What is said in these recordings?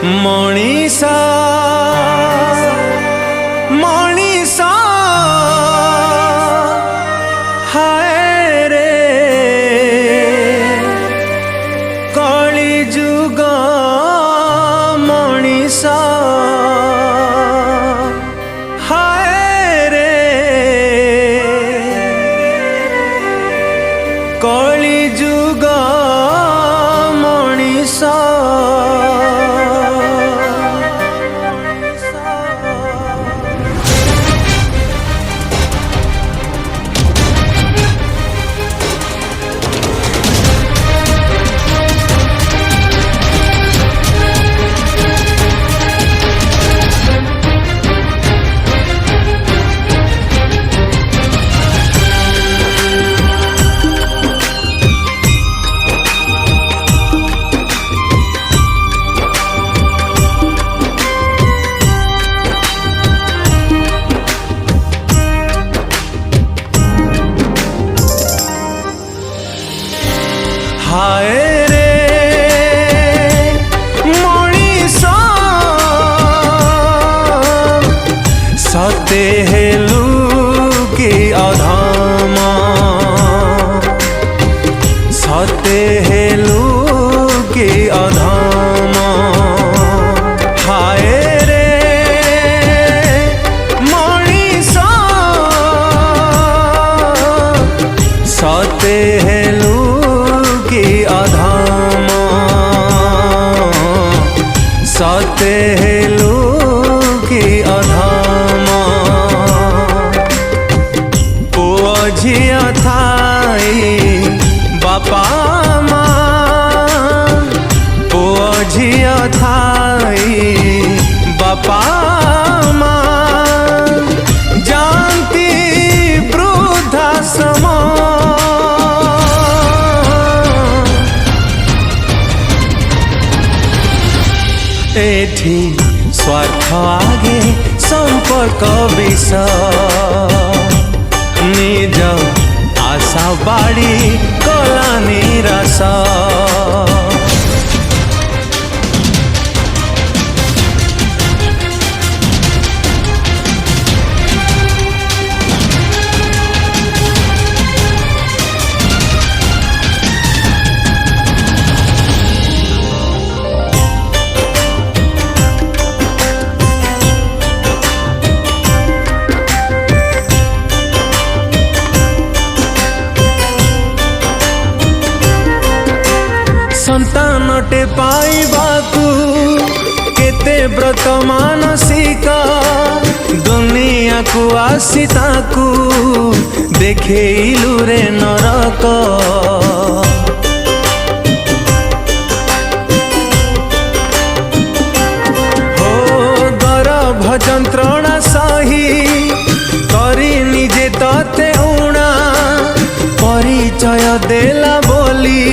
मणिसा मणिसा हाय रे कली जुग मणिसा हाय रे कली जुग मणिसा हाय रे मणिसा सते हेलु कि अधम सते हेलु कि अधम हाय रे मणिसा सते हेलु अधम सते हेलु कि अधम पुओ झिया थाई बापा माँ पुओ झिया थाई बापा माँ जानती वृद्धाश्रम एठी स्वार्थ आगे संपर्क विष निज आशा बाड़ी कला निराश संतानटे पाइबाकू केते व्रत मानसिक दुनिया को आसीताकू देखेलु रे नरक हो गर्भ जंत्रणा सही करी निजे तते उणा परिचय देला बोली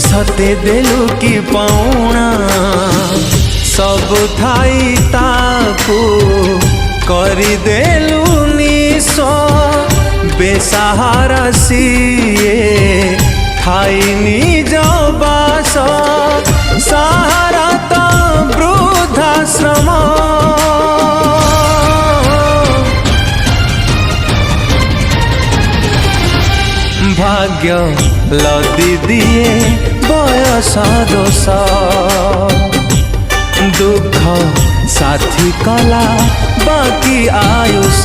सते देलु की पाउना सब थाई ताकू करी देलु निश बेसहारा सिए थाई निज बास सहारा तो वृद्धाश्रम भाग्य लदी दिए बयस दोष दुख साथी कला बाकी आयुष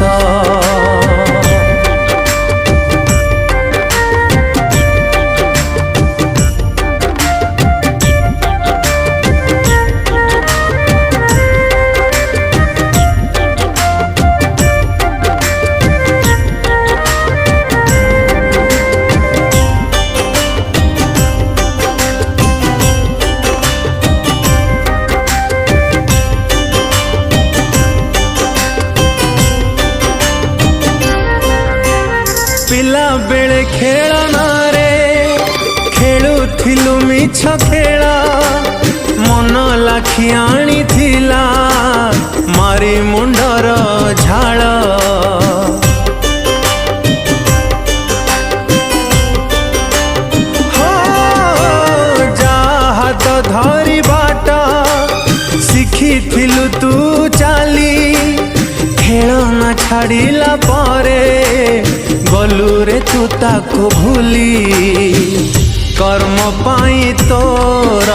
पिला बेले खेलना रे खेलुथिलु मिछ खेला मन लाखी आनी थिला मारी मुंडर झाड़ तू चाली खेलना छाड़िला परे गलू रे तू ताको भूली कर्म पाई तोर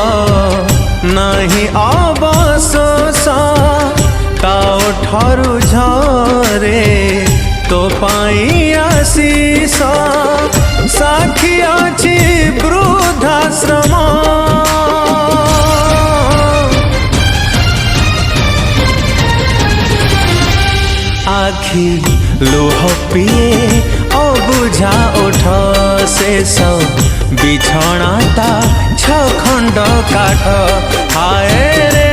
नहीं अवशोष ताओ ठारू झरे तो पाई आशीष साखी अछि वृद्धाश्रम आखि लुह पिए अबुझा उठ शेष बिछणाता 6 खंड काठ हाय रे